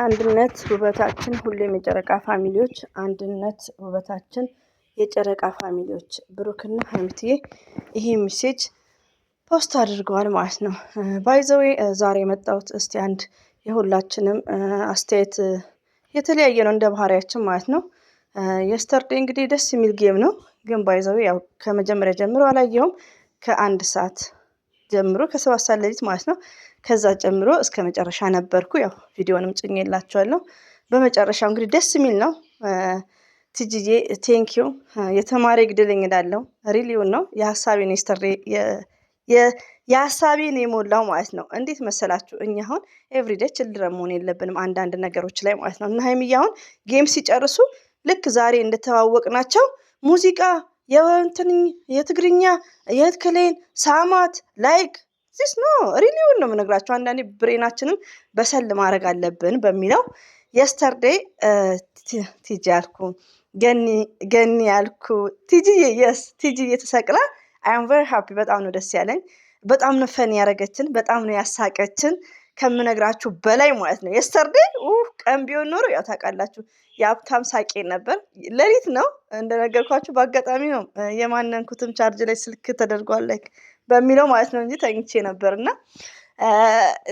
አንድነት ውበታችን ሁሌም የጨረቃ ፋሚሊዎች፣ አንድነት ውበታችን የጨረቃ ፋሚሊዎች። ብሩክና ሀይሚትዬ ይሄ ሜሴጅ ፖስት አድርገዋል ማለት ነው። ባይዘዌ ዛሬ የመጣሁት እስቲ አንድ የሁላችንም አስተያየት የተለያየ ነው እንደ ባህሪያችን ማለት ነው። የስተርዴ እንግዲህ ደስ የሚል ጌም ነው፣ ግን ባይዘዌ ያው ከመጀመሪያ ጀምሮ አላየሁም። ከአንድ ሰዓት ጀምሮ ከ7 ሰዓት ሌሊት ማለት ነው። ከዛ ጀምሮ እስከ መጨረሻ ነበርኩ። ያው ቪዲዮንም ጭኜላችኋለሁ። በመጨረሻው እንግዲህ ደስ የሚል ነው። ትጂዬ ቴንኪዩ የተማሪ ግድልኝ እላለሁ። ሪሊውን ነው የሀሳቤን የስተርዴ የሀሳቤን የሞላው ማለት ነው። እንዴት መሰላችሁ? እኛ አሁን ኤቭሪዴ ችልድረ መሆን የለብንም አንዳንድ ነገሮች ላይ ማለት ነው። እና ሀይሚዬ አሁን ጌም ሲጨርሱ ልክ ዛሬ እንደተዋወቅናቸው ሙዚቃ የትግርኛ የትክሌን ሳማት ላይክ ዚስ ኖ ሪሊውን ነው የምነግራቸው። አንዳንዴ ብሬናችንም በሰል ማድረግ አለብን በሚለው የስተርዴይ ቲጂ ያልኩ ገኒ ያልኩ ቲጂዬ የስ ቲጂዬ ተሰቅላ አይ አም ቨሪ ሃፒ። በጣም ነው ደስ ያለኝ። በጣም ነው ፈን ያደረገችን፣ በጣም ነው ያሳቀችን ከምነግራችሁ በላይ ማለት ነው። የስተርዴይ ቀን ቢሆን ኖሮ ያው ታውቃላችሁ የሀብታም ሳቄ ነበር። ሌሊት ነው እንደነገርኳችሁ፣ በአጋጣሚ ነው የማነንኩትም ቻርጅ ላይ ስልክ ተደርጓል ላይክ በሚለው ማለት ነው እንጂ ተኝቼ ነበር። እና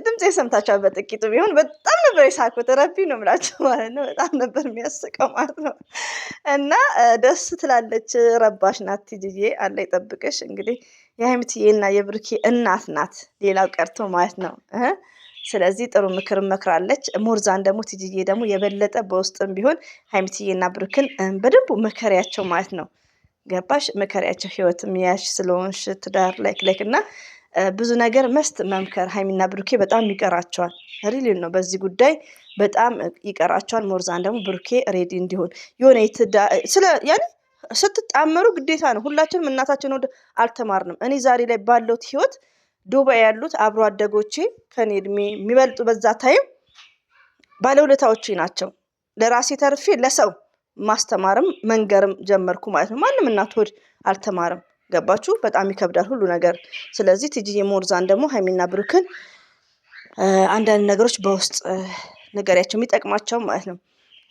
ድምፄ ሰምታችኋል በጥቂቱ ቢሆን። በጣም ነበር የሳኩት፣ ረቢ ነው የምላችሁ ማለት ነው። በጣም ነበር የሚያስቀው ማለት ነው። እና ደስ ትላለች፣ ረባሽ ናት ቲጂዬ፣ አላ ይጠብቅሽ። እንግዲህ የሀይሚትዬና የብሩኬ እናት ናት፣ ሌላው ቀርቶ ማለት ነው። ስለዚህ ጥሩ ምክር መክራለች። ሞርዛን ደግሞ ቲጂዬ ደግሞ የበለጠ በውስጥም ቢሆን ሀይሚትዬና ብሩክን በደንቡ መከሪያቸው ማለት ነው። ገባሽ? መከሪያቸው ህይወት የሚያሽ ስለሆንሽ ትዳር ላይክ እና ብዙ ነገር መስት መምከር ሀይሚና ብሩኬ በጣም ይቀራቸዋል። ሪሊ ነው በዚህ ጉዳይ በጣም ይቀራቸዋል። ሞርዛን ደግሞ ብሩኬ ሬዲ እንዲሆን የሆነ ያኔ ስትጣመሩ ግዴታ ነው። ሁላችንም እናታችን ወደ አልተማርንም። እኔ ዛሬ ላይ ባለውት ህይወት ዱባይ ያሉት አብሮ አደጎቼ ከኔ እድሜ የሚበልጡ በዛ ታይም ባለውለታዎቼ ናቸው። ለራሴ ተርፌ ለሰው ማስተማርም መንገርም ጀመርኩ ማለት ነው። ማንም እናት ወድ አልተማርም። ገባችሁ? በጣም ይከብዳል ሁሉ ነገር። ስለዚህ ቲጂዬ ሞርዛን ደግሞ ሀይሚና ብሩክን አንዳንድ ነገሮች በውስጥ ነገሪያቸው የሚጠቅማቸው ማለት ነው።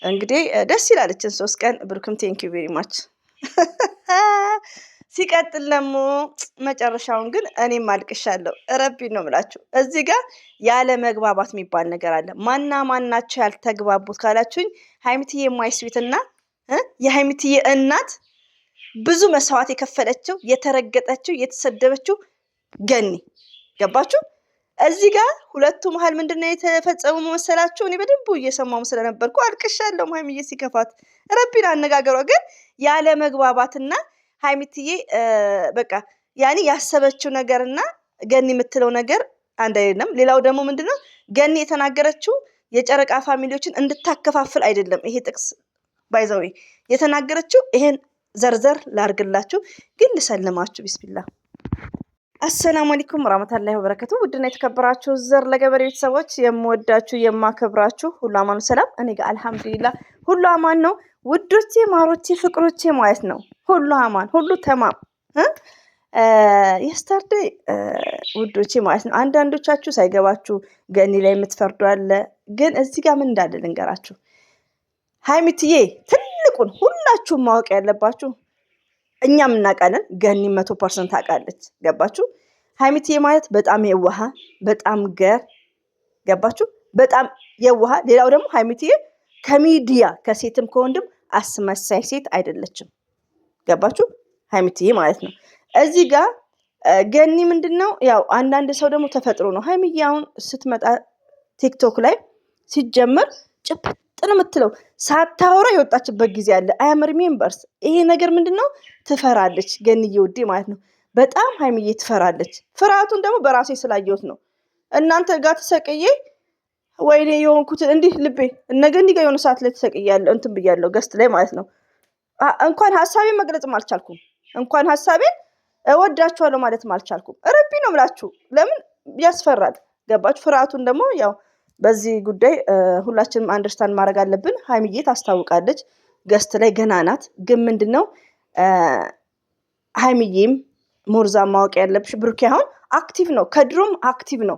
እንግዲህ ደስ ይላለችን 3 ቀን ብሩክም ቴንኪዩ ቬሪ ማች። ሲቀጥል ደግሞ መጨረሻውን ግን እኔም አልቅሻለሁ። ረቢ ነው የምላችሁ። እዚህ ጋር ያለ መግባባት የሚባል ነገር አለ። ማናቸው ያልተግባቡት ካላችሁኝ ሀይሚትዬ የማይስዊትና የሀይሚትዬ እናት ብዙ መስዋዕት የከፈለችው የተረገጠችው የተሰደበችው ገኒ። ገባችሁ? እዚህ ጋር ሁለቱ መሀል ምንድነው የተፈጸሙ መሰላችሁ? እኔ በደንብ እየሰማሁ ስለነበርኩ አልቅሻለሁ። ሀይሚዬ ሲከፋት ረቢን አነጋገሯ ግን ያለ መግባባትና ሀይሚትዬ በቃ ያኔ ያሰበችው ነገርና ገኒ የምትለው ነገር አንድ አይደለም። ሌላው ደግሞ ምንድነው ገኒ የተናገረችው የጨረቃ ፋሚሊዎችን እንድታከፋፍል አይደለም። ይሄ ጥቅስ ባይዘው የተናገረችው ይሄን ዘርዘር ላርግላችሁ ግን ልሰልማችሁ። ቢስሚላህ አሰላሙ አለይኩም ወራህመቱላሂ ወበረከቱ። ውድና የተከበራችሁ ዘር ለገበሬ ቤተሰቦች የምወዳችሁ የማከብራችሁ ሁሉ አማኑ ሰላም። እኔ ጋር አልሐምዱሊላህ ሁሉ አማን ነው። ውዶቼ ማሮቼ ፍቅሮቼ ማለት ነው ሁሉ አማን ሁሉ ተማም። የስተርዴይ ውዶቼ ማለት ነው። አንዳንዶቻችሁ ሳይገባችሁ ገኒ ላይ የምትፈርዱ አለ። ግን እዚህ ጋር ምን እንዳለ ልንገራችሁ። ሀይሚትዬ ትልቁን ሁላችሁም ማወቅ ያለባችሁ፣ እኛም እናውቃለን፣ ገኒ 100% ታውቃለች። ገባችሁ? ሀይሚትዬ ማለት በጣም የዋሃ በጣም ገር፣ ገባችሁ? በጣም የዋሃ። ሌላው ደግሞ ሀይሚትዬ ከሚዲያ ከሴትም ከወንድም አስመሳይ ሴት አይደለችም። ገባችሁ? ሀይሚትዬ ማለት ነው። እዚህ ጋር ገኒ ምንድነው ያው አንዳንድ ሰው ደግሞ ተፈጥሮ ነው። ሀይሚዬ አሁን ስትመጣ ቲክቶክ ላይ ሲጀመር ጭብጥ ነው የምትለው፣ ሳታወራ የወጣችበት ጊዜ አለ። አያምር ሜምበርስ ይሄ ነገር ምንድነው? ትፈራለች ገኒዬ ውዴ ማለት ነው። በጣም ሀይሚዬ ትፈራለች። ፍርሃቱን ደግሞ በራሴ ስላየሁት ነው። እናንተ ጋር ተሰቅዬ ወይኔ የሆንኩት እንዲህ ልቤ እነገኒ ጋር የሆነ ሰዓት ላይ ተሰቅያለሁ፣ እንትን ብያለሁ ገስት ላይ ማለት ነው። እንኳን ሀሳቤን መግለጽም አልቻልኩም። እንኳን ሀሳቤን እወዳችኋለሁ ማለትም አልቻልኩም። ረቢ ነው የምላችሁ። ለምን ያስፈራል? ገባችሁ? ፍርሃቱን ደግሞ ያው በዚህ ጉዳይ ሁላችንም አንደርስታንድ ማድረግ አለብን። ሀይሚዬ ታስታውቃለች፣ ገስት ላይ ገና ናት። ግን ምንድነው ሀይሚዬም ሞርዛ ማወቅ ያለብሽ ብሩኬ አሁን አክቲቭ ነው፣ ከድሮም አክቲቭ ነው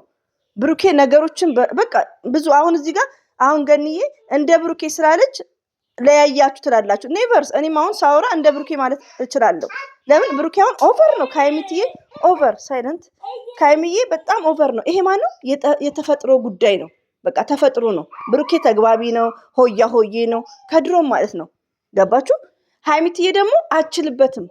ብሩኬ። ነገሮችን በቃ ብዙ አሁን እዚህ ጋር አሁን ገንዬ እንደ ብሩኬ ስላለች ለያያችሁ ትላላችሁ። ኔቨርስ እኔም አሁን ሳወራ እንደ ብሩኬ ማለት እችላለሁ። ለምን ብሩኬ አሁን ኦቨር ነው ከሀይሚትዬ ኦቨር ሳይለንት ከሀይሚዬ በጣም ኦቨር ነው። ይሄ ማነው የተፈጥሮ ጉዳይ ነው። በቃ ተፈጥሮ ነው። ብሩኬ ተግባቢ ነው፣ ሆያ ሆዬ ነው ከድሮም ማለት ነው። ገባችሁ? ሀይሚትዬ ደግሞ አችልበትም።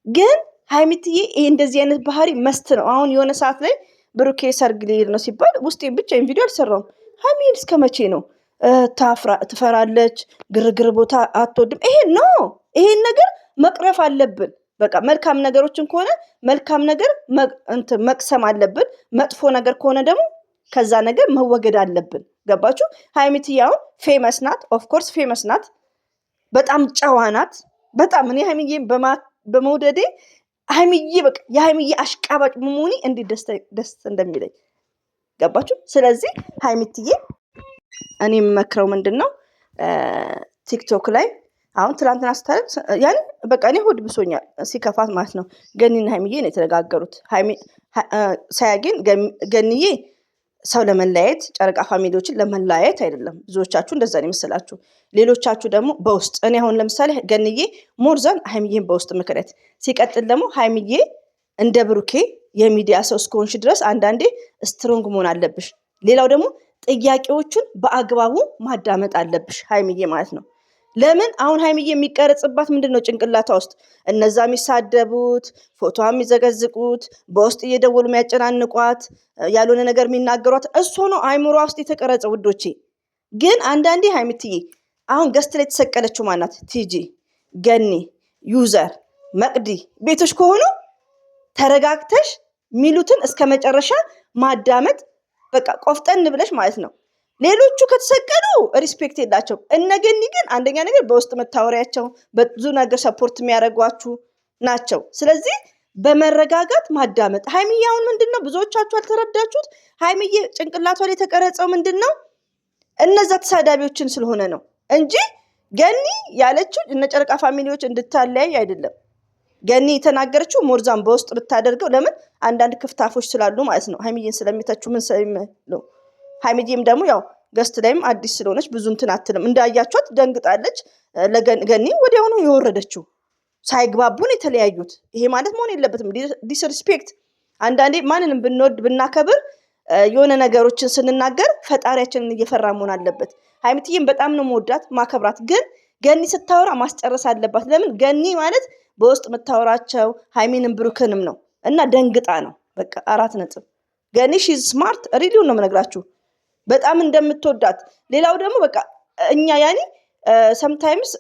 ግን ሀይሚትዬ ይሄ እንደዚህ አይነት ባህሪ መስት ነው። አሁን የሆነ ሰዓት ላይ ብሩኬ ሰርግ ሊሄድ ነው ሲባል ውስጤን ብቻ ቪዲዮ አልሰራውም። ሀይሚዬ እስከ መቼ ነው ትፈራለች፣ ግርግር ቦታ አትወድም። ይሄን ነገር መቅረፍ አለብን። በቃ መልካም ነገሮችን ከሆነ መልካም ነገር መቅሰም አለብን። መጥፎ ነገር ከሆነ ደግሞ ከዛ ነገር መወገድ አለብን። ገባችሁ? ሀይሚትዬ አሁን ፌመስ ናት፣ ኦፍኮርስ ፌመስ ናት። በጣም ጨዋ ናት። በጣም እኔ ሀይሚዬ በመውደዴ ሀይሚዬ በቃ የሀይሚዬ አሽቃባጭ መሆኔ እንዴት ደስ እንደሚለኝ ገባችሁ? ስለዚህ ሀይሚትዬ እኔ የምመክረው ምንድን ነው ቲክቶክ ላይ አሁን ትላንትና ስታደርግ ያን በቃ እኔ ሆድ ብሶኛል ሲከፋት ማለት ነው። ገኒና ሀይሚዬ ነው የተነጋገሩት። ሳያጌን ገኒዬ ሰው ለመለያየት ጨረቃ ፋሚሊዎችን ለመለያየት አይደለም። ብዙዎቻችሁ እንደዛ ነው የመሰላችሁ። ሌሎቻችሁ ደግሞ በውስጥ እኔ አሁን ለምሳሌ ገንዬ ሞርዛን ሀይሚዬን በውስጥ ምክንያት ሲቀጥል ደግሞ ሀይሚዬ እንደ ብሩኬ የሚዲያ ሰው እስከሆንሽ ድረስ አንዳንዴ ስትሮንግ መሆን አለብሽ። ሌላው ደግሞ ጥያቄዎቹን በአግባቡ ማዳመጥ አለብሽ ሀይሚዬ ማለት ነው። ለምን አሁን ሀይሚዬ የሚቀረጽባት ምንድን ነው ጭንቅላቷ ውስጥ እነዛ የሚሳደቡት ፎቶ የሚዘገዝቁት በውስጥ እየደወሉ የሚያጨናንቋት ያልሆነ ነገር የሚናገሯት እሱ ነው አይምሯ ውስጥ የተቀረጸ ውዶቼ። ግን አንዳንዴ ሀይሚትዬ አሁን ገስት ላይ የተሰቀለችው ማናት? ቲጂ፣ ገኒ፣ ዩዘር፣ መቅዲ ቤቶች ከሆኑ ተረጋግተሽ ሚሉትን እስከ መጨረሻ ማዳመጥ በቃ ቆፍጠን ብለሽ ማለት ነው። ሌሎቹ ከተሰቀሉ ሪስፔክት የላቸው። እነገኒ ግን አንደኛ ነገር በውስጥ መታወሪያቸው በብዙ ነገር ሰፖርት የሚያደርጓችሁ ናቸው። ስለዚህ በመረጋጋት ማዳመጥ። ሀይሚዬ አሁን ምንድን ነው ብዙዎቻችሁ አልተረዳችሁት። ሀይሚዬ ጭንቅላቷ ላይ የተቀረጸው ምንድን ነው እነዛ ተሳዳቢዎችን ስለሆነ ነው እንጂ ገኒ ያለችው እነ ጨረቃ ፋሚሊዎች እንድታለያይ አይደለም። ገኒ የተናገረችው ሞርዛን በውስጥ ብታደርገው ለምን አንዳንድ ክፍታፎች ስላሉ ማለት ነው። ሀይሚዬን ስለሚተቹ ምን ነው። ሀይሚዬም ደግሞ ያው ገስት ላይም አዲስ ስለሆነች ብዙ እንትን አትልም። እንዳያቸዋት ደንግጣለች። ለገኒ ወዲያውኑ የወረደችው ሳይግባቡን የተለያዩት። ይሄ ማለት መሆን የለበትም። ዲስሪስፔክት። አንዳንዴ ማንንም ብንወድ ብናከብር የሆነ ነገሮችን ስንናገር ፈጣሪያችንን እየፈራ መሆን አለበት። ሀይሚትዬም በጣም ነው መወዳት ማከብራት። ግን ገኒ ስታወራ ማስጨረስ አለባት። ለምን ገኒ ማለት በውስጥ የምታወራቸው ሀይሚንም ብሩክንም ነው እና ደንግጣ ነው። በቃ 4 ነጥብ። ገኒ ሺዝ ስማርት ሪሊውን ነው የምነግራችሁ በጣም እንደምትወዳት። ሌላው ደግሞ በቃ እኛ ያኔ ሰምታይምስ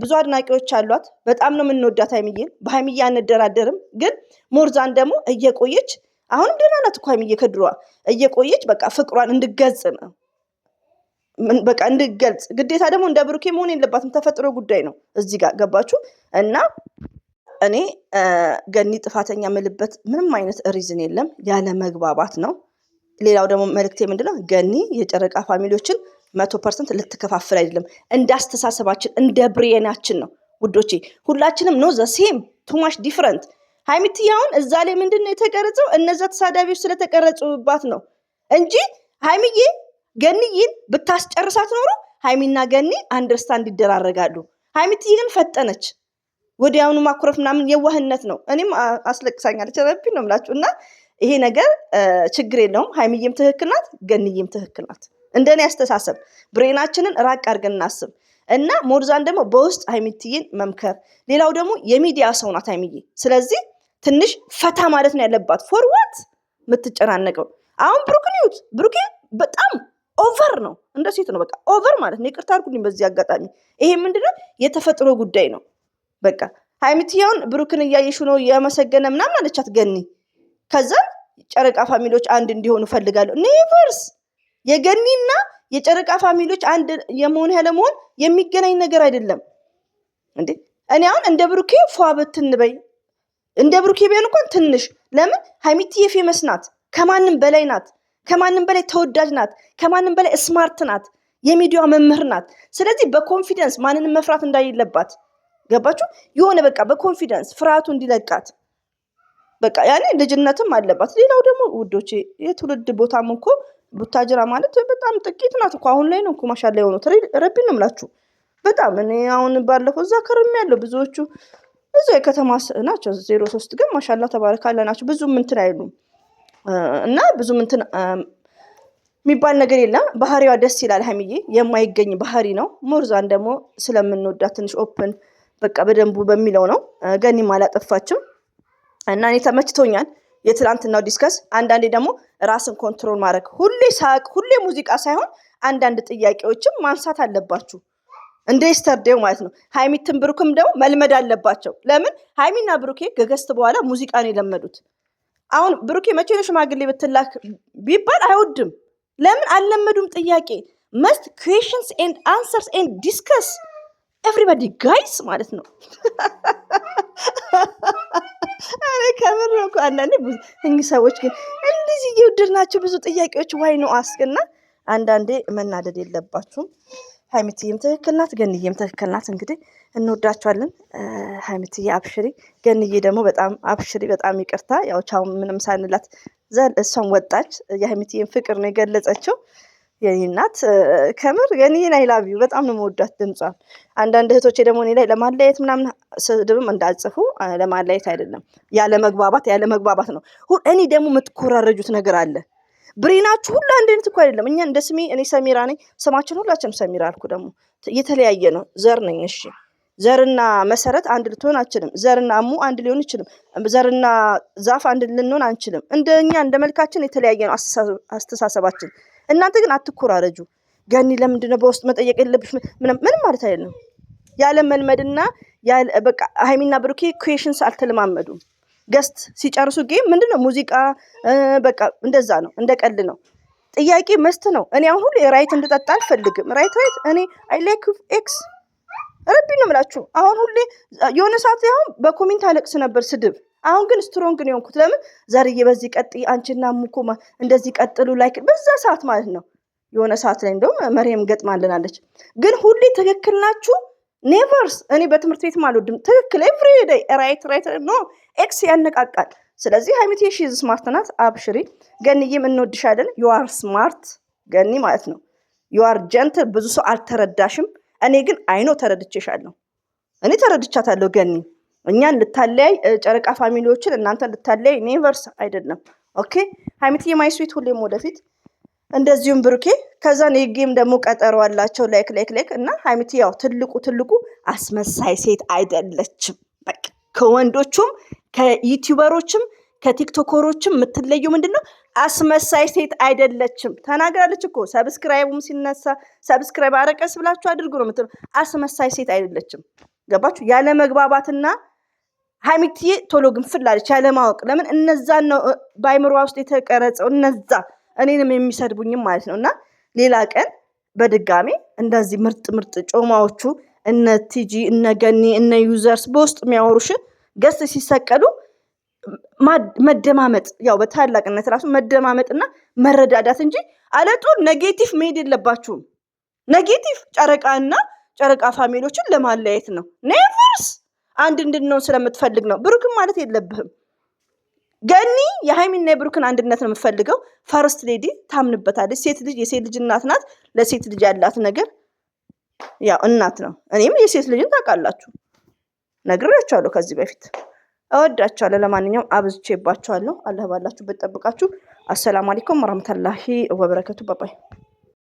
ብዙ አድናቂዎች አሏት። በጣም ነው የምንወዳት ሀይሚዬን። በሀይሚዬ አንደራደርም። ግን ሞርዛን ደግሞ እየቆየች አሁንም ደህና ናት እኮ ሀይሚዬ ከድሮዋ እየቆየች በቃ ፍቅሯን እንድገልጽ ነው በቃ እንድገልጽ። ግዴታ ደግሞ እንደ ብሩኬ መሆን የለባትም። ተፈጥሮ ጉዳይ ነው እዚህ ጋር ገባችሁ? እና እኔ ገኒ ጥፋተኛ ምልበት ምንም አይነት ሪዝን የለም። ያለ መግባባት ነው። ሌላው ደግሞ መልክቴ ምንድነው ገኒ የጨረቃ ፋሚሊዎችን 100% ልትከፋፍል አይደለም። እንዳስተሳሰባችን እንደ ብሬናችን ነው ውዶቼ። ሁላችንም ነው ዘሴም ቱማሽ ዲፍረንት። ሀይሚትዬ አሁን እዛ ላይ ምንድነው የተቀረጸው እነዛ ተሳዳቢዎች ስለተቀረጹባት ነው እንጂ ሀይሚዬ ገኒዬን ብታስጨርሳት ኖሮ ሀይሚና ገኒ አንደርስታንድ ይደራረጋሉ። ሀይሚትዬ ግን ፈጠነች። ወዲያውኑ ማኩረፍ ምናምን የዋህነት ነው። እኔም አስለቅሳኛለች ረቢ ነው የምላችሁ። እና ይሄ ነገር ችግር የለውም። ሀይሚዬም ትክክል ናት፣ ገኒዬም ትክክል ናት። እንደኔ አስተሳሰብ ብሬናችንን ራቅ አድርገን እናስብ እና ሞርዛን ደግሞ በውስጥ ሀይሚትዬን መምከር። ሌላው ደግሞ የሚዲያ ሰው ናት ሀይሚዬ። ስለዚህ ትንሽ ፈታ ማለት ነው ያለባት። ፎርዋት የምትጨናነቀው አሁን ብሩክን ይዩት። ብሩኬ በጣም ኦቨር ነው፣ እንደ ሴት ነው በቃ ኦቨር ማለት ነው። ይቅርታ አድርጉልኝ በዚህ አጋጣሚ። ይሄ ምንድነው የተፈጥሮ ጉዳይ ነው። በቃ ሀይሚትዬውን ብሩክን እያየሹ ነው እያመሰገነ ምናምን አለቻት ገኒ። ከዛ ጨረቃ ፋሚሊዎች አንድ እንዲሆኑ ፈልጋለሁ። ኔቨርስ የገኒና የጨረቃ ፋሚሊዎች አንድ የመሆን ያለመሆን የሚገናኝ ነገር አይደለም እንዴ። እኔ አሁን እንደ ብሩኬ ፏ ብትንበይ እንደ ብሩኬ ቢሆን እንኳን ትንሽ ለምን ሀይሚትዬ ፌመስ ናት፣ ከማንም በላይ ናት፣ ከማንም በላይ ተወዳጅ ናት፣ ከማንም በላይ ስማርት ናት፣ የሚዲያ መምህር ናት። ስለዚህ በኮንፊደንስ ማንንም መፍራት እንዳይለባት ገባችሁ? የሆነ በቃ በኮንፊደንስ ፍርሃቱ እንዲለቃት በቃ ያኔ ልጅነትም አለባት። ሌላው ደግሞ ውዶቼ የትውልድ ቦታም እኮ ቡታጅራ ማለት በጣም ጥቂት ናት እኮ አሁን ላይ ነው እኮ ማሻላ የሆኑት። ረቢ ነው የምላችሁ በጣም እኔ አሁን ባለፈው እዛ ከርሜያለሁ። ብዙዎቹ ብዙ የከተማ ናቸው። 03 ግን ማሻላ ተባረካለ ናቸው። ብዙ እንትን አይሉም እና ብዙ እንትን የሚባል ነገር የለም። ባህሪዋ ደስ ይላል። ሀይሚዬ የማይገኝ ባህሪ ነው። ሞርዛን ደግሞ ስለምንወዳት ትንሽ ኦፕን በቃ በደንቡ በሚለው ነው። ገኒም አላጠፋችም እና እኔ ተመችቶኛል የትላንትናው ዲስከስ። አንዳንዴ ደግሞ ራስን ኮንትሮል ማድረግ፣ ሁሌ ሳቅ፣ ሁሌ ሙዚቃ ሳይሆን አንዳንድ ጥያቄዎችም ማንሳት አለባችሁ እንደ የስተርዴው ማለት ነው። ሀይሚትን ብሩክም ደግሞ መልመድ አለባቸው። ለምን ሀይሚና ብሩኬ ከገስት በኋላ ሙዚቃ ነው የለመዱት። አሁን ብሩኬ መቼ ነው ሽማግሌ ብትላክ ቢባል አይወድም። ለምን አልለመዱም? ጥያቄ መስት ኩዌሽንስ ኤንድ አንሰርስ ኤንድ ዲስከስ ኤቭሪባዲ ጋይስ ማለት ነው። አሬ ከምር ነው እኮ አንዳንዴ እኚህ ሰዎች ግን እንደዚህ እየወደድናቸው ብዙ ጥያቄዎች ዋይ ነው አስክና አንዳንዴ መናደድ የለባችሁም። ሀይሚትዬም ትክክል ናት፣ ገንዬም ትክክል ናት። እንግዲህ እንወዳቸዋለን። ሀይሚትዬ አብሽሪ፣ ገንዬ ደግሞ በጣም አብሽሪ። በጣም ይቅርታ ያው ቻው ምንም ሳንላት እሷም ወጣች። የሀይሚትዬን ፍቅር ነው የገለጸችው። የኔ እናት ከምር ገንዬን አይላቪው በጣም ነው መወዳት ድምጿን። አንዳንድ እህቶቼ ደግሞ እኔ ላይ ለማለያየት ምናምን ስድብም እንዳጽፉ፣ ለማለያየት አይደለም ያለ መግባባት ነው። እኔ ደግሞ የምትኮራረጁት ነገር አለ። ብሬናችሁ ሁሉ አንድ አይነት እኮ አይደለም። እኛ እንደ ስሜ እኔ ሰሚራ ነኝ፣ ስማችን ሁላችንም ሰሚራ አልኩ። ደግሞ የተለያየ ነው። ዘር ነኝ። እሺ ዘርና መሰረት አንድ ልትሆን አችልም። ዘርና አሙ አንድ ሊሆን ይችልም። ዘርና ዛፍ አንድ ልንሆን አንችልም። እንደኛ እንደ መልካችን የተለያየ ነው አስተሳሰባችን። እናንተ ግን አትኮራረጁ። ገኒ ለምንድነው በውስጥ መጠየቅ የለብሽ ምንም ማለት አይደለም። ያለ መልመድና በቃ ሀይሚና ብሩኬ ኩዌሽንስ አልተለማመዱም። ገስት ሲጨርሱ ጌም ምንድነው ሙዚቃ በቃ እንደዛ ነው፣ እንደቀልድ ነው። ጥያቄ መስት ነው። እኔ አሁን ሁሉ ራይት እንድጠጣ አልፈልግም። ራይት እኔ አይ ላይክ ኤክስ ረቢ ነው የምላችሁ። አሁን ሁሌ የሆነ ሰዓት ላይ አሁን በኮሜንት አለቅስ ነበር ስድብ። አሁን ግን ስትሮንግ ነው የሆንኩት። ለምን ዛሬዬ በዚህ ቀጥይ፣ አንቺና ሙኮማ እንደዚህ ቀጥሉ ላይክ በዛ ሰዓት ማለት ነው። የሆነ ሰዓት ላይ እንደውም መሪየም ገጥማልናለች። ግን ሁሌ ትክክል ናችሁ ኔቨርስ። እኔ በትምህርት ቤት አልወድም ትክክል ኤቭሪዴይ ራይት ኖ ኤክስ ያነቃቃል። ስለዚህ ሀይሚቴ ሺዝ ስማርት ናት። አብሽሪ ገንዬም እንወድሻለን። ዩ አር ስማርት ገኒ ማለት ነው። ዩ አር ጀንትል። ብዙ ሰው አልተረዳሽም። እኔ ግን አይኖ ተረድቼሻለሁ። እኔ ተረድቻታለሁ ገኒ። እኛን ልታለያይ ጨረቃ ፋሚሊዎችን እናንተ ልታለያይ ኔቨርስ አይደለም። ኦኬ ሀይሚቴ ማይ ስዊት ሁሌም ወደፊት እንደዚሁም ብሩኬ። ከዛ ኔጌም ደግሞ ቀጠሮ አላቸው ላይክ እና ሀይሚቴ ያው ትልቁ አስመሳይ ሴት አይደለችም። በቃ ከወንዶቹም ከዩቲዩበሮችም ከቲክቶከሮችም የምትለየው ምንድነው? አስመሳይ ሴት አይደለችም። ተናግራለች እኮ ሰብስክራይቡም ሲነሳ ሰብስክራይብ አረቀስ ብላችሁ አድርጉ ነው የምትለው። አስመሳይ ሴት አይደለችም። ገባችሁ? ያለ መግባባትና ሀይሚትዬ ቶሎ ግንፍል አለች ያለ ማወቅ። ለምን እነዛን ነው በአይምሮዋ ውስጥ የተቀረጸው እነዛ እኔንም የሚሰድቡኝም ማለት ነው። እና ሌላ ቀን በድጋሚ እንደዚህ ምርጥ ጮማዎቹ እነ ቲጂ እነ ገኒ እነ ዩዘርስ በውስጥ የሚያወሩሽ ገስት ሲሰቀሉ መደማመጥ፣ ያው በታላቅነት ራሱ መደማመጥና መረዳዳት እንጂ አለጡ ኔጌቲቭ መሄድ የለባችሁም። ኔጌቲቭ ጨረቃ ፋሚሊዎችን ለማለያየት ነው። ኔቨርስ አንድ እንድንሆን ስለምትፈልግ ነው። ብሩክን ማለት የለብህም። ገኒ የሀይሚና የብሩክን አንድነት ነው የምትፈልገው። ፈርስት ሌዲ ታምንበታለች። ሴት ልጅ የሴት ልጅ እናት ናት። ለሴት ልጅ ያላት ነገር ያው እናት ነው። እኔም የሴት ልጅን ታውቃላችሁ፣ ነግሬያቸዋለሁ ከዚህ በፊት። እወዳቸዋለሁ። ለማንኛውም አብዝቼባቸዋለሁ። አላህ ባላችሁበት ጠብቃችሁ። አሰላሙ አለይኩም ወራህመቱላሂ ወበረከቱ። ባባይ